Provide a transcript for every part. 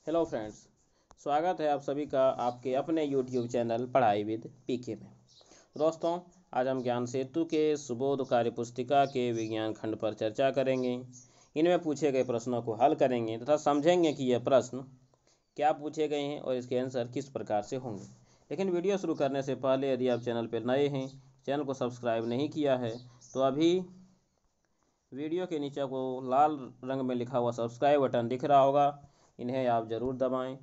Hello friends. स्वागत है आप सभी का आपके अपने यूट्यूब चैनल पढ़ाई विद पीके में। दोस्तों, आज हम ज्ञान सेतु के सुबोध कार्य पुस्तिका के विज्ञान खंड पर चर्चा करेंगे। इनमें पूछे गए प्रश्नों को हल करेंगे तथा समझेंगे कि यह प्रश्न क्या पूछे गए हैं और इसके आंसर किस प्रकार से होंगे। लेकिन वीडियो शुरू करने से पहले यदि आप चैनल पर नए हैं, चैनल को सब्सक्राइब नहीं किया है, तो अभी वीडियो के नीचे को लाल रंग में लिखा हुआ सब्सक्राइब बटन दिख रहा होगा, इन्हें आप ज़रूर दबाएं।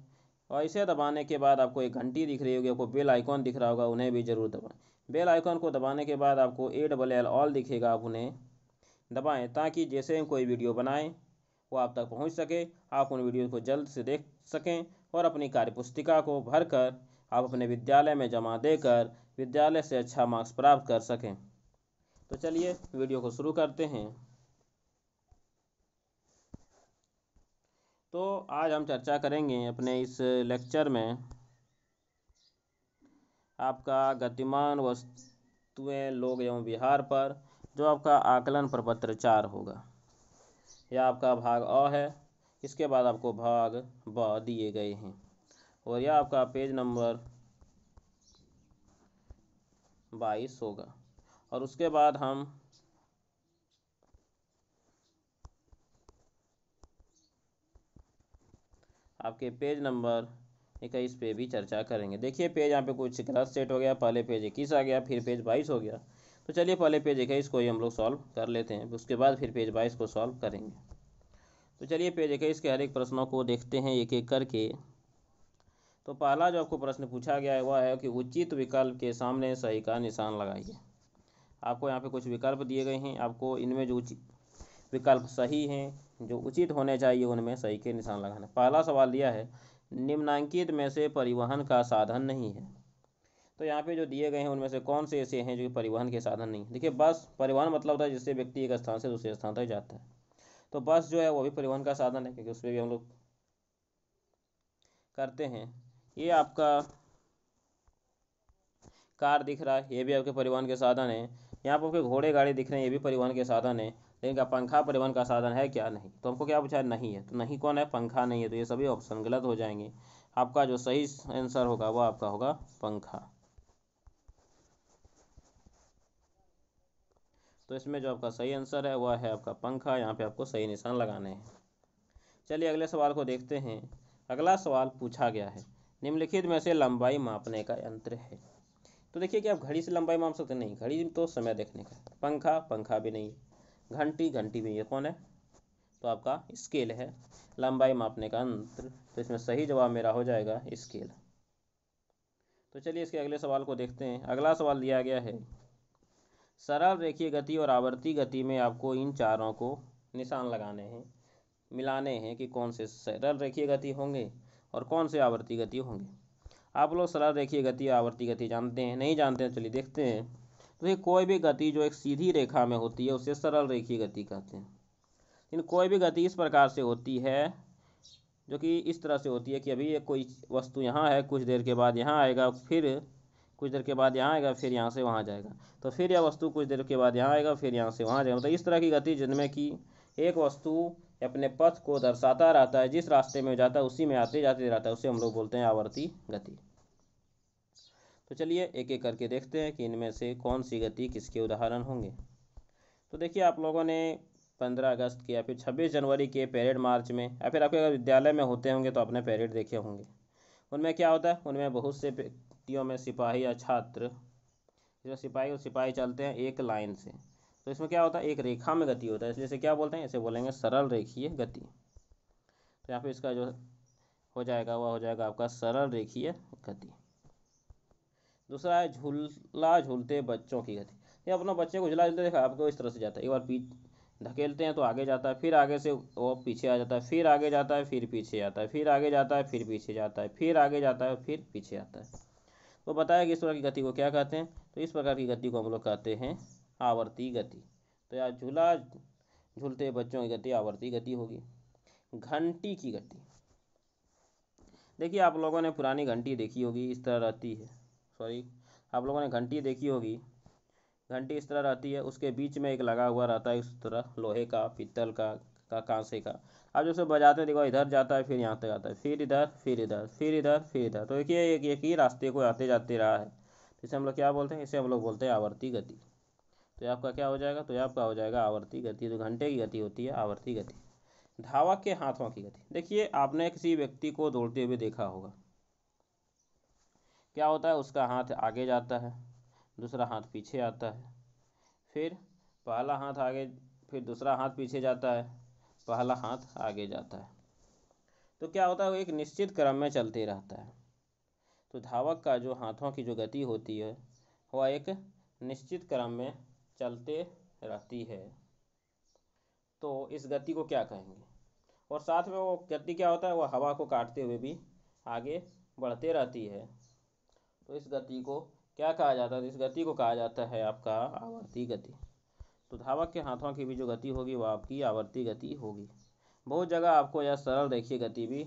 और इसे दबाने के बाद आपको एक घंटी दिख रही होगी, आपको बेल आइकॉन दिख रहा होगा, उन्हें भी ज़रूर दबाएं। बेल आइकॉन को दबाने के बाद आपको ALL ऑल दिखेगा, आप उन्हें दबाएं ताकि जैसे हम कोई वीडियो बनाएं वो आप तक पहुंच सके, आप उन वीडियो को जल्द से देख सकें और अपनी कार्यपुस्तिका को भरकर आप अपने विद्यालय में जमा देकर विद्यालय से अच्छा मार्क्स प्राप्त कर सकें। तो चलिए वीडियो को शुरू करते हैं। तो आज हम चर्चा करेंगे अपने इस लेक्चर में आपका गतिमान वस्तुएं, लोग एवं व्यवहार पर, जो आपका आकलन प्रपत्र 4 होगा। यह आपका भाग अ है। इसके बाद आपको भाग ब दिए गए हैं और यह आपका पेज नंबर 22 होगा। और उसके बाद हम आपके पेज नंबर 21 पे भी चर्चा करेंगे। देखिए पेज यहाँ पे कुछ गलत सेट हो गया, पहले पेज 21 आ गया, फिर पेज 22 हो गया। तो चलिए पहले पेज 21 को ही हम लोग सॉल्व कर लेते हैं, उसके बाद फिर पेज 22 को सॉल्व करेंगे। तो चलिए पेज 21 के हर एक प्रश्नों को देखते हैं एक एक करके। तो पहला जो आपको प्रश्न पूछा गया है वह है कि उचित विकल्प के सामने सही का निशान लगाइए। आपको यहाँ पे कुछ विकल्प दिए गए हैं, आपको इनमें जो उचित विकल्प सही हैं, जो उचित होने चाहिए, उनमें सही के निशान लगाना। पहला सवाल दिया है निम्नांकित में से परिवहन का साधन नहीं है। तो यहाँ पे जो दिए गए हैं उनमें से कौन से ऐसे हैं जो परिवहन के साधन नहीं। देखिए बस परिवहन मतलब होता है जिससे व्यक्ति एक स्थान से दूसरे स्थान तक जाता है। तो बस जो है वो भी परिवहन का साधन है, क्योंकि उस पर भी हम लोग करते हैं। ये आपका कार दिख रहा है, ये भी आपके परिवहन के साधन है। यहाँ पर आपके घोड़े गाड़ी दिख रहे हैं, ये भी परिवहन के साधन है। लेकिन क्या पंखा परिवहन का साधन है क्या? नहीं। तो हमको क्या पूछा है? नहीं है। तो नहीं कौन है? पंखा नहीं है। तो ये सभी ऑप्शन गलत हो जाएंगे। आपका जो सही आंसर होगा वो आपका होगा पंखा। तो इसमें जो आपका सही आंसर है वह है आपका पंखा। यहाँ पे आपको सही निशान लगाने हैं। चलिए अगले सवाल को देखते हैं। अगला सवाल पूछा गया है निम्नलिखित में से लंबाई मापने का यंत्र है। तो देखिए कि आप घड़ी से लंबाई माप सकते नहीं, घड़ी तो समय देखने का। पंखा, पंखा भी नहीं। घंटी, घंटी भी। ये कौन है? तो आपका स्केल है, लंबाई मापने का यंत्र। तो इसमें सही जवाब मेरा हो जाएगा स्केल। तो चलिए इसके अगले सवाल को देखते हैं। अगला सवाल दिया गया है सरल रेखीय गति और आवर्ती गति में आपको इन चारों को निशान लगाने हैं, मिलाने हैं कि कौन से सरल रेखीय गति होंगे और कौन से आवर्ती गति होंगे। आप लोग सरल रेखीय गति आवर्ती गति जानते हैं? नहीं जानते हैं? चलिए देखते हैं। तो ये कोई भी गति जो एक सीधी रेखा में होती है उसे सरल रेखीय गति कहते हैं। लेकिन कोई भी गति इस प्रकार से होती है, जो कि इस तरह से होती है कि अभी ये कोई वस्तु यहाँ है, कुछ देर के बाद यहाँ आएगा, फिर कुछ देर के बाद यहाँ आएगा, फिर यहाँ से वहाँ जाएगा, तो फिर यह वस्तु कुछ देर के बाद यहाँ आएगा, फिर यहाँ से वहाँ जाएगा। मतलब इस तरह की गति जिनमें कि एक वस्तु अपने पथ को दर्शाता रहता है, जिस रास्ते में जाता है उसी में आते जाते रहता है, उसे हम लोग बोलते हैं आवर्ती गति। तो चलिए एक एक करके देखते हैं कि इनमें से कौन सी गति किसके उदाहरण होंगे। तो देखिए आप लोगों ने 15 अगस्त के या फिर 26 जनवरी के परेड मार्च में, या फिर आपके अगर विद्यालय में होते होंगे तो अपने परेड देखे होंगे। उनमें क्या होता है? उनमें बहुत से व्यक्तियों में सिपाही या छात्र, जो सिपाही और सिपाही चलते हैं एक लाइन से। तो इसमें क्या होता है? एक रेखा में गति होता है, इसलिए इसे क्या बोलते हैं? इसे बोलेंगे सरल रेखीय गति। तो यहाँ पे इसका जो हो जाएगा वह हो जाएगा आपका सरल रेखीय गति। दूसरा है झूला झूलते बच्चों की गति। ये अपना बच्चे को झूला झूलते देखा आपको, इस तरह से जाता है, एक बार धकेलते हैं तो आगे जाता है, फिर आगे से वो पीछे आ जाता है, फिर आगे जाता है, फिर पीछे आता है, फिर आगे जाता है, फिर पीछे जाता है, फिर आगे जाता है, फिर पीछे आता है। तो बताया कि इस प्रकार की गति को क्या कहते हैं? तो इस प्रकार की गति को हम लोग कहते हैं आवर्ती गति। तो यार झूला झूलते बच्चों की गति आवर्ती गति होगी। घंटी की गति, देखिए आप लोगों ने पुरानी घंटी देखी होगी, इस तरह रहती है। सॉरी, आप लोगों ने घंटी देखी होगी। घंटी इस तरह रहती है, उसके बीच में एक लगा हुआ रहता है इस तरह, लोहे का, पीतल का, का कांसे का। अब जैसे बजाते हैं देखो, इधर जाता है फिर यहाँ तक आता है, फिर इधर फिर इधर फिर इधर फिर इधर, तो देखिए एक ही रास्ते को आते जाते रहा है। इसे हम लोग क्या बोलते हैं, इसे हम लोग बोलते हैं आवर्ती गति। तो ये आपका क्या हो जाएगा, तो ये आपका हो जाएगा आवर्ती गति। तो घंटे की गति होती है आवर्ती गति। धावक के हाथों की गति, देखिए आपने किसी व्यक्ति को दौड़ते हुए देखा होगा, क्या होता है, उसका हाथ आगे जाता है, दूसरा हाथ पीछे आता है, फिर पहला हाथ आगे, फिर दूसरा हाथ पीछे जाता है, पहला हाथ आगे जाता है। तो क्या होता है, वो एक निश्चित क्रम में चलते रहता है। तो धावक का जो हाथों की जो गति होती है वह एक निश्चित क्रम में चलते रहती है। तो इस गति को क्या कहेंगे, और साथ में वो गति क्या होता है, वो हवा को काटते हुए भी आगे बढ़ते रहती है। तो इस गति को क्या कहा जाता है, इस गति को कहा जाता है आपका आवर्ती गति। तो धावक के हाथों की भी जो गति होगी वो आपकी आवर्ती गति होगी। बहुत जगह आपको यह सरल रेखीय गति भी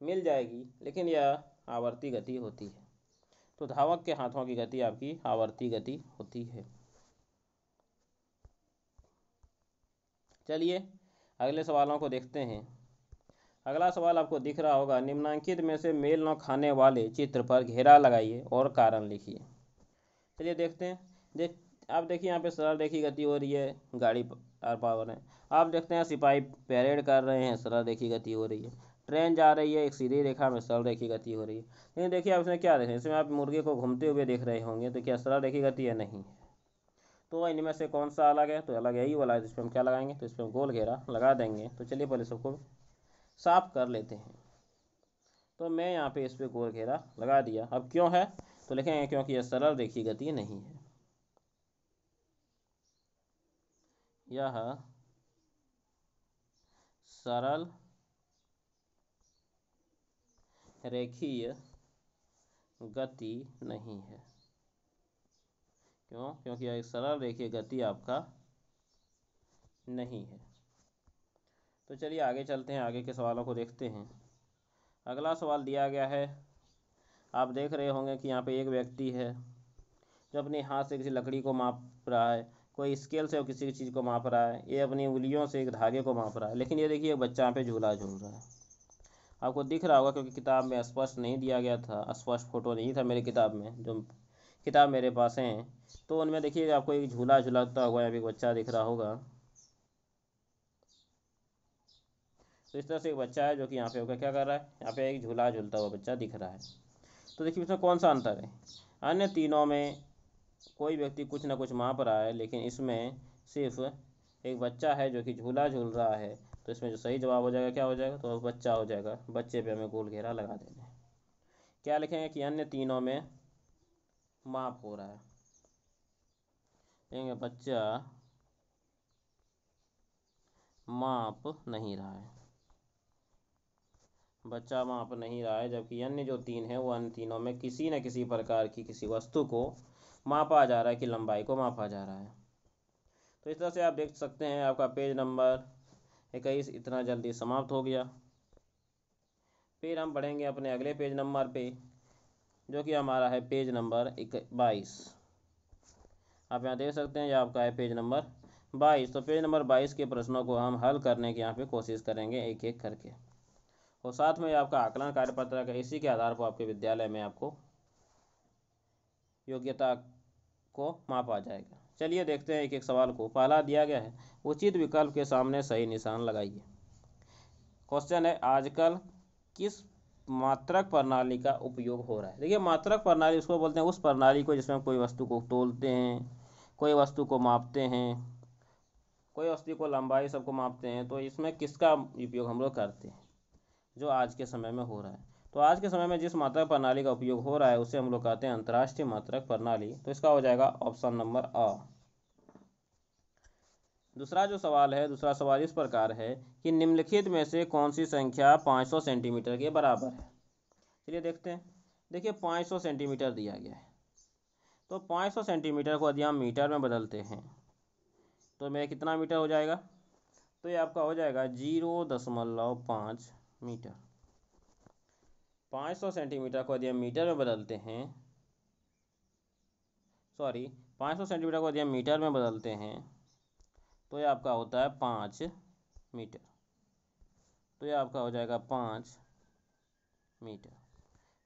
मिल जाएगी, लेकिन यह आवर्ती गति होती है। तो धावक के हाथों की गति आपकी आवर्ती गति होती है। चलिए अगले सवालों को देखते हैं। अगला सवाल आपको दिख रहा होगा, निम्नलिखित में से मेल न खाने वाले चित्र पर घेरा लगाइए और कारण लिखिए। चलिए देखते हैं। आप देखिए यहाँ पे सरल रेखीय गति हो रही है, गाड़ी पावर है। आप देखते हैं सिपाही परेड कर रहे हैं, सरल रेखीय गति हो रही है। ट्रेन जा रही है एक सीधी रेखा में, सरल रेखीय गति हो रही है। लेकिन देखिए आप इसमें क्या देख रहे हैं, इसमें आप मुर्गे को घूमते हुए देख रहे होंगे, तो क्या सरल रेखीय गति है, नहीं है। तो इनमें से कौन सा अलग है, तो अलग यही वाला है। इस पर हम क्या लगाएंगे, तो इस पर गोल घेरा लगा देंगे। तो चलिए पहले सबको साफ कर लेते हैं। तो मैं यहाँ पे इस पर गोल घेरा लगा दिया। अब क्यों है, तो लिखेंगे क्योंकि यह सरल रेखीय गति नहीं है। यह सरल रेखीय गति नहीं है। क्यों, क्योंकि यह एक सरल रेखीय गति आपका नहीं है। तो चलिए आगे चलते हैं, आगे के सवालों को देखते हैं। अगला सवाल दिया गया है, आप देख रहे होंगे कि यहाँ पे एक व्यक्ति है जो अपने हाथ से किसी लकड़ी को माप रहा है, कोई स्केल से किसी चीज़ को माप रहा है, ये अपनी उंगलियों से एक धागे को माप रहा है। लेकिन ये देखिए बच्चा यहाँ पे झूला झूल रहा है, आपको दिख रहा होगा, क्योंकि किताब में स्पष्ट नहीं दिया गया था, स्पष्ट फोटो नहीं था मेरी किताब में, जो किताब मेरे पास हैं। तो उनमें देखिए आपको एक झूला झूलाता हुआ यहाँ पे एक बच्चा दिख रहा होगा। तो इस तरह से एक बच्चा है जो कि यहाँ पे होकर क्या कर रहा है, यहाँ पे एक झूला झूलता हुआ बच्चा दिख रहा है। तो देखिए इसमें कौन सा अंतर है, अन्य तीनों में कोई व्यक्ति कुछ ना कुछ माप रहा है, लेकिन इसमें सिर्फ एक बच्चा है जो कि झूला झूल रहा है। तो इसमें जो सही जवाब हो जाएगा क्या हो जाएगा, तो बच्चा हो जाएगा। बच्चे पे हमें गोल घेरा लगा देना है। क्या लिखेंगे कि अन्य तीनों में माप हो रहा है, लेकिन बच्चा माप नहीं रहा है, बच्चा माप नहीं रहा है, जबकि अन्य जो तीन है वो अन्य तीनों में किसी न किसी प्रकार की किसी वस्तु को मापा जा रहा है, कि लंबाई को मापा जा रहा है। तो इस तरह से आप देख सकते हैं आपका पेज नंबर 21 इतना जल्दी समाप्त हो गया। फिर हम बढ़ेंगे अपने अगले पेज नंबर पे, जो कि हमारा है पेज नंबर 22। आप यहाँ देख सकते हैं, यह आपका है पेज नंबर 22। तो पेज नंबर 22 के प्रश्नों को हम हल करने की यहाँ पे कोशिश करेंगे एक एक करके, और साथ में आपका आकलन कार्यपत्र है, इसी के आधार पर आपके विद्यालय में आपको योग्यता को मापा जाएगा। चलिए देखते हैं एक एक सवाल को। पहला दिया गया है, उचित विकल्प के सामने सही निशान लगाइए। क्वेश्चन है, आजकल किस मात्रक प्रणाली का उपयोग हो रहा है। देखिए मात्रक प्रणाली उसको बोलते हैं, उस प्रणाली को जिसमें कोई वस्तु को तोलते हैं, कोई वस्तु को मापते हैं, कोई वस्तु को लंबाई सबको मापते हैं। तो इसमें किसका उपयोग हम लोग करते हैं, जो आज के समय में हो रहा है। तो आज के समय में जिस मात्रक प्रणाली का उपयोग हो रहा है उसे हम लोग कहते हैं अंतर्राष्ट्रीय मात्रक प्रणाली। तो इसका हो जाएगा ऑप्शन नंबर अ। दूसरा जो सवाल है, दूसरा सवाल इस प्रकार है कि निम्नलिखित में से कौन सी संख्या 500 सेंटीमीटर के बराबर है। चलिए देखते हैं। देखिए 500 सेंटीमीटर दिया गया है, तो 500 सेंटीमीटर को यदि हम मीटर में बदलते हैं तो मेरा कितना मीटर हो जाएगा, तो ये आपका हो जाएगा 0.5 मीटर। 500 सेंटीमीटर को यदि हम मीटर में बदलते हैं, 500 सेंटीमीटर को यदि हम मीटर में बदलते हैं तो ये आपका होता है 5 मीटर। तो ये आपका हो जाएगा 5 मीटर।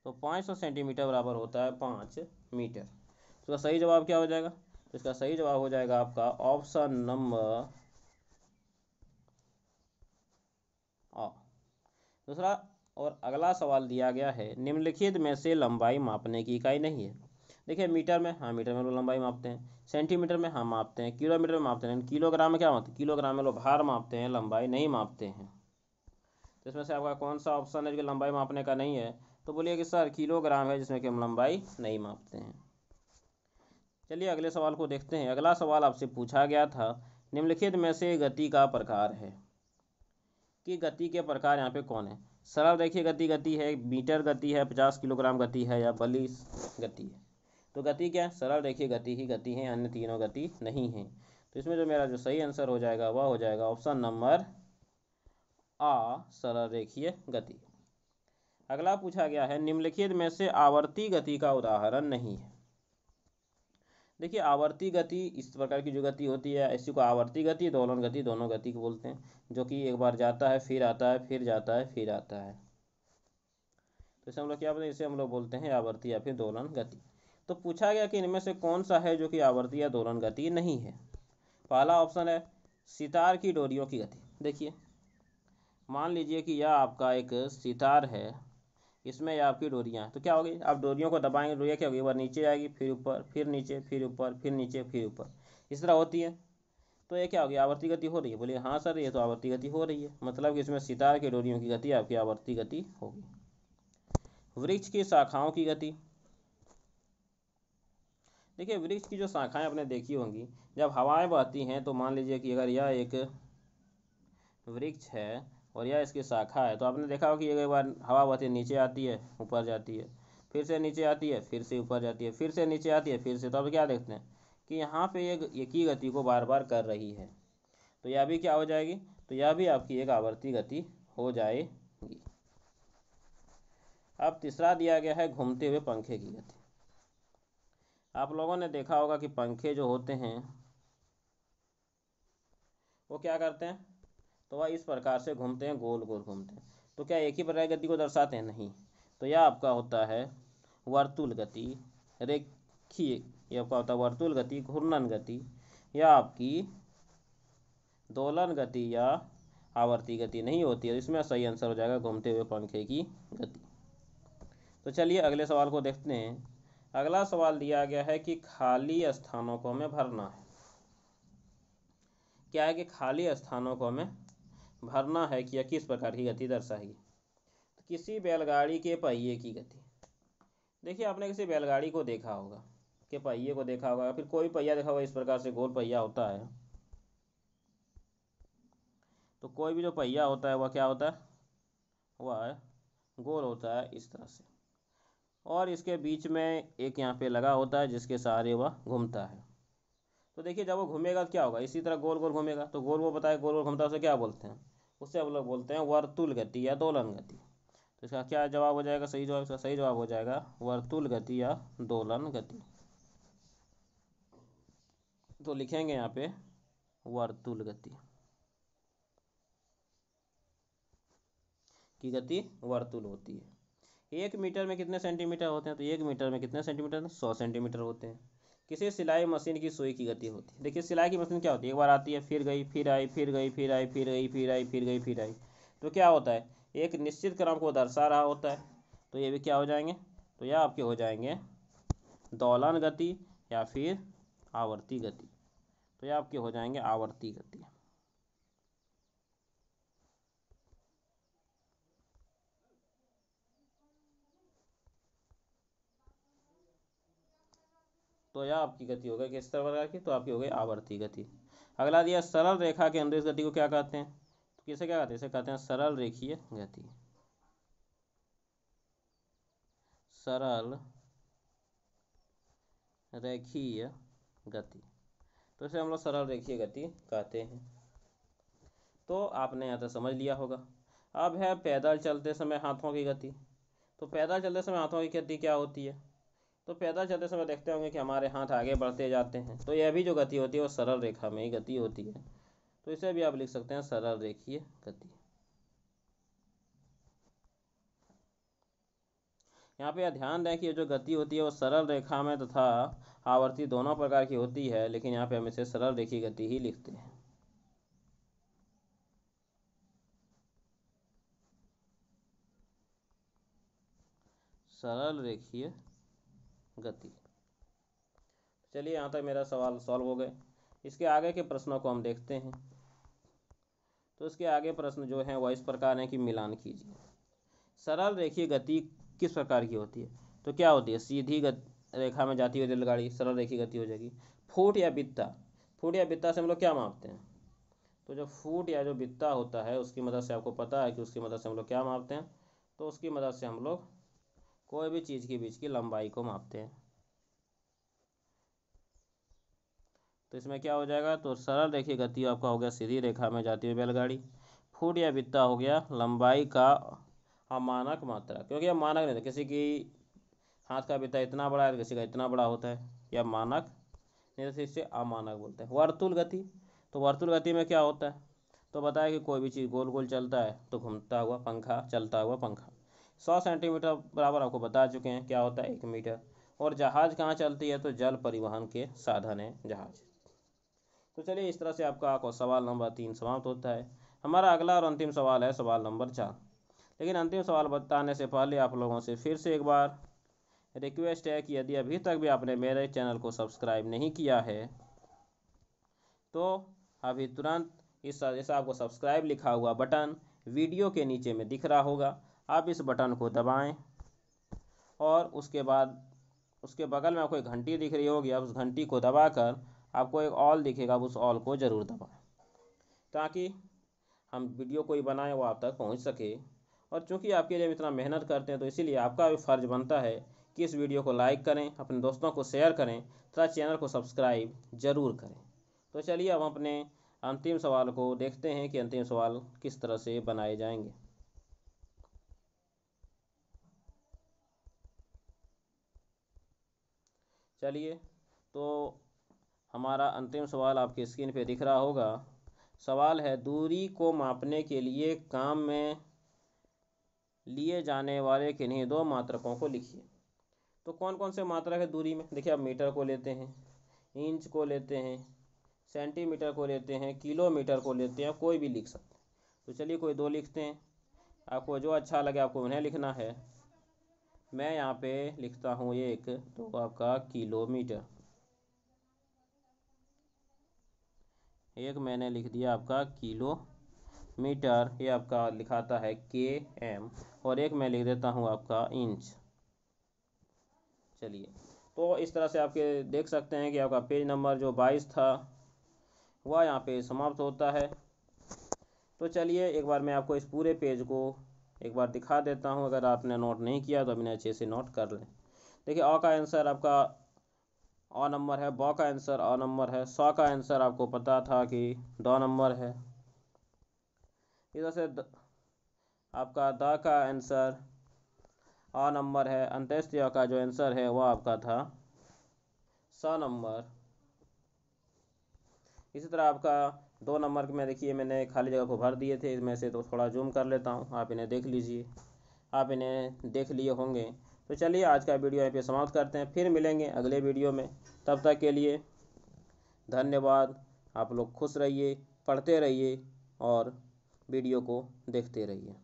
तो 500 सेंटीमीटर बराबर होता है 5 मीटर। तो इसका सही जवाब क्या हो जाएगा? तो इसका सही जवाब हो जाएगा आपका ऑप्शन नंबर आ। दूसरा और अगला सवाल दिया गया है, निम्नलिखित में से लंबाई मापने की इकाई नहीं है। देखिए मीटर में, हाँ मीटर में लोग लंबाई मापते हैं, सेंटीमीटर में हाँ मापते हैं, किलोमीटर में मापते हैं, किलोग्राम में क्या मापते हैं? किलोग्राम में लोग भार मापते हैं, लंबाई नहीं मापते हैं। तो इसमें से आपका कौन सा ऑप्शन है जो लंबाई मापने का नहीं है? तो बोलिए कि सर किलोग्राम है जिसमें कि हम लंबाई नहीं मापते हैं। चलिए अगले सवाल को देखते हैं। अगला सवाल आपसे पूछा गया था, निम्नलिखित में से गति का प्रकार है कि गति के प्रकार यहाँ पे कौन है? सरल रेखीय गति है, मीटर गति है, 50 किलोग्राम गति है, या बली गति है। तो गति क्या है? सरल रेखीय गति ही गति है, अन्य तीनों गति नहीं है। तो इसमें जो मेरा जो सही आंसर हो जाएगा वह हो जाएगा ऑप्शन नंबर आ, सरल रेखीय गति। अगला पूछा गया है, निम्नलिखित में से आवर्ती गति का उदाहरण नहीं है। देखिए आवर्ती गति इस प्रकार की जो गति होती है, इसी को आवर्ती गति, दोलन गति, दोनों गति को बोलते हैं, जो कि एक बार जाता है फिर आता है, फिर जाता है फिर आता है। तो इसे हम लोग क्या बोलते हैं? इसे हम लोग बोलते हैं आवर्ती या फिर दोलन गति। तो पूछा गया कि इनमें से कौन सा है जो कि आवर्ती या दोलन गति नहीं है। पहला ऑप्शन है सितार की डोरियों की गति। देखिए मान लीजिए कि यह आपका एक सितार है, इसमें ये आपकी डोरियाँ हैं, तो क्या होगी? आप डोरियों को दबाएंगे, डोरियाँ क्या होगी? एक बार नीचे आएगी, फिर ऊपर, फिर नीचे, फिर ऊपर, फिर नीचे, फिर ऊपर, इस तरह होती है। तो ये क्या होगी? आवर्ती गति हो रही है। बोलिए हाँ सर ये तो आवर्ती गति हो रही है, मतलब कि इसमें सितार की डोरियों की गति आपकी आवर्ती गति होगी। वृक्ष की शाखाओं की गति। देखिए वृक्ष की जो शाखाएं आपने देखी होंगी, जब हवाएं बहती हैं तो मान लीजिए कि अगर यह एक वृक्ष है और यह इसकी शाखा है, तो आपने देखा होगा कि एक बार हवा बहती है, नीचे आती है, ऊपर जाती है, फिर से नीचे आती है, फिर से ऊपर जाती है, फिर से नीचे आती है, फिर से। तो अब क्या देखते हैं कि यहाँ पे एक ही गति को बार बार कर रही है। तो यह भी क्या हो जाएगी? तो यह भी आपकी एक आवर्ती गति हो जाएगी। अब तीसरा दिया गया है घूमते हुए पंखे की गति। आप लोगों ने देखा होगा कि पंखे जो होते हैं वो क्या करते हैं? तो वह इस प्रकार से घूमते हैं, गोल गोल घूमते हैं। तो क्या एक ही प्रकार की गति को दर्शाते हैं? नहीं। तो यह आपका होता है वर्तुल गति, रेखीय, यह आपका होता है वर्तुल गति, घूर्णन गति, या आपकी दोलन गति या आवर्ती गति नहीं होती है। इसमें सही आंसर हो जाएगा घूमते हुए पंखे की गति। तो चलिए अगले सवाल को देखते हैं। अगला सवाल दिया गया है कि खाली स्थानों को हमें भरना है। क्या है कि खाली स्थानों को हमें भरना है कि किस प्रकार की गति दर्शाएगी। तो किसी बैलगाड़ी के पहिए की गति। देखिए आपने किसी बैलगाड़ी को देखा होगा, कि पहिए को देखा होगा, फिर कोई पहिया देखा होगा, इस प्रकार से गोल पहिया होता है। तो कोई भी जो पहिया होता है वह क्या होता है? वह गोल होता है इस तरह से, और इसके बीच में एक यहाँ पे लगा होता है जिसके सहारे वह घूमता है। तो देखिए जब वो घूमेगा क्या होगा? इसी तरह गोल गोल घूमेगा। तो गोल वो बताए गोल गोल घूमता है, उसे क्या बोलते हैं? उससे हम लोग बोलते हैं वर्तुल गति या दोलन गति। तो इसका क्या जवाब हो जाएगा? सही जवाब, इसका सही जवाब हो जाएगा वर्तुल गति या दोलन गति। तो लिखेंगे यहाँ पे वर्तुल गति की गति वर्तुल होती है। 1 मीटर में कितने सेंटीमीटर होते हैं? तो 1 मीटर में कितने सेंटीमीटर? 100 सेंटीमीटर होते हैं। किसी सिलाई मशीन की सुई की गति होती है। देखिए सिलाई की मशीन क्या होती है? एक बार आती है, फिर गई, फिर आई, फिर गई, फिर आई, फिर गई, फिर आई, फिर गई, फिर आई। तो क्या होता है? एक निश्चित क्रम को दर्शा रहा होता है। तो ये भी क्या हो जाएंगे? तो यह आपके हो जाएंगे दोलन गति या फिर आवर्ती गति। तो यह आपके हो जाएंगे आवर्ती गति। तो यह आपकी गति हो गई किस प्रकार की? तो आपकी हो गई आवर्ती गति। अगला दिया सरल रेखा के अंदर इस गति को क्या कहते हैं? तो किसे क्या कहते हैं? इसे कहते हैं सरल रेखीय गति। सरल रेखीय गति, तो इसे हम लोग सरल रेखीय गति कहते हैं। तो आपने यहाँ तक समझ लिया होगा। अब है पैदल चलते समय हाथों की गति। तो पैदल चलते समय हाथों की गति क्या होती है? तो पैदल चलते समय देखते होंगे कि हमारे हाथ आगे बढ़ते जाते हैं। तो यह भी जो गति होती है वो सरल रेखा में ही गति होती है। तो इसे भी आप लिख सकते हैं सरल रेखीय गति। यहाँ पे ध्यान दें कि जो गति होती है वो सरल रेखा में तथा आवर्ती दोनों प्रकार की होती है, लेकिन यहाँ पे हम इसे सरल रेखीय गति ही लिखते हैं। सरल रेखीय गति। चलिए यहाँ तक मेरा सवाल सॉल्व हो गए। इसके आगे के प्रश्नों को हम देखते हैं। तो इसके आगे प्रश्न जो हैं वह इस प्रकार हैं कि मिलान कीजिए। सरल रेखीय गति किस प्रकार की होती है? तो क्या होती है? सीधी रेखा में जाती हुई रेलगाड़ी सरल रेखीय गति हो जाएगी। फुट या बित्ता, फुट या बित्ता से हम लोग क्या मापते हैं? तो जो फुट या जो बित्ता होता है उसकी मदद से आपको पता है कि उसकी मदद से हम लोग क्या मापते हैं? तो उसकी मदद से हम लोग कोई भी चीज़ के बीच की लंबाई को मापते हैं। तो इसमें क्या हो जाएगा? तो सरल रेखीय गति आपका हो गया सीधी रेखा में जाती हुई बैलगाड़ी। फुट या बित्ता हो गया लंबाई का अमानक मात्रा, क्योंकि अब मानक नहीं था, किसी की हाथ का बित्ता इतना बड़ा है, किसी का इतना बड़ा होता है, या मानक नहीं तो इसे अमानक बोलते हैं। वर्तुल गति, तो वर्तुल गति में क्या होता है? तो बताया कि कोई भी चीज़ गोल गोल चलता है तो घूमता हुआ पंखा, चलता हुआ पंखा। 100 सेंटीमीटर बराबर आपको बता चुके हैं क्या होता है? 1 मीटर। और जहाज़ कहाँ चलती है? तो जल परिवहन के साधन है जहाज़। तो चलिए इस तरह से आपका सवाल नंबर 3 समाप्त होता है। हमारा अगला और अंतिम सवाल है सवाल नंबर 4। लेकिन अंतिम सवाल बताने से पहले आप लोगों से फिर से एक बार रिक्वेस्ट है कि यदि अभी तक भी आपने मेरे चैनल को सब्सक्राइब नहीं किया है तो अभी तुरंत इस आपको सब्सक्राइब लिखा हुआ बटन वीडियो के नीचे में दिख रहा होगा, आप इस बटन को दबाएं और उसके बाद उसके बगल में आपको एक घंटी दिख रही होगी, आप उस घंटी को दबाकर आपको एक ऑल दिखेगा, आप उस ऑल को ज़रूर दबाएं ताकि हम वीडियो कोई बनाएं वो आप तक पहुंच सके। और चूंकि आपके लिए हम इतना मेहनत करते हैं तो इसीलिए आपका भी फ़र्ज़ बनता है कि इस वीडियो को लाइक करें, अपने दोस्तों को शेयर करें तथा चैनल को सब्सक्राइब ज़रूर करें। तो चलिए अब हम अपने अंतिम सवाल को देखते हैं कि अंतिम सवाल किस तरह से बनाए जाएंगे। चलिए तो हमारा अंतिम सवाल आपकी स्क्रीन पे दिख रहा होगा। सवाल है दूरी को मापने के लिए काम में लिए जाने वाले किन्हीं 2 मात्रकों को लिखिए। तो कौन कौन से मात्रक है दूरी में? देखिए आप मीटर को लेते हैं, इंच को लेते हैं, सेंटीमीटर को लेते हैं, किलोमीटर को लेते हैं, कोई भी लिख सकते हैं। तो चलिए कोई 2 लिखते हैं, आपको जो अच्छा लगे आपको उन्हें लिखना है। मैं यहाँ पे लिखता हूँ एक, तो आपका किलोमीटर। एक मैंने लिख दिया आपका किलोमीटर, ये आपका लिखाता है km, और एक मैं लिख देता हूँ आपका इंच। चलिए तो इस तरह से आपके देख सकते हैं कि आपका पेज नंबर जो 22 था वह यहाँ पे समाप्त होता है। तो चलिए एक बार मैं आपको इस पूरे पेज को एक बार दिखा देता हूँ, अगर आपने नोट नहीं किया तो अपने अच्छे से नोट कर लें। देखिए अ का आंसर आपका अ नंबर है, ब का आंसर अ नंबर है, स का आंसर आपको पता था कि ड नंबर है। इधर से आपका द का आंसर अ नंबर है, अंत्येष्टि का जो आंसर है वह आपका था स नंबर। इसी तरह आपका 2 नंबर में देखिए मैंने खाली जगह को भर दिए थे, इसमें से तो थोड़ा जूम कर लेता हूँ, आप इन्हें देख लीजिए, आप इन्हें देख लिए होंगे। तो चलिए आज का वीडियो यहाँ पे समाप्त करते हैं, फिर मिलेंगे अगले वीडियो में। तब तक के लिए धन्यवाद। आप लोग खुश रहिए, पढ़ते रहिए और वीडियो को देखते रहिए।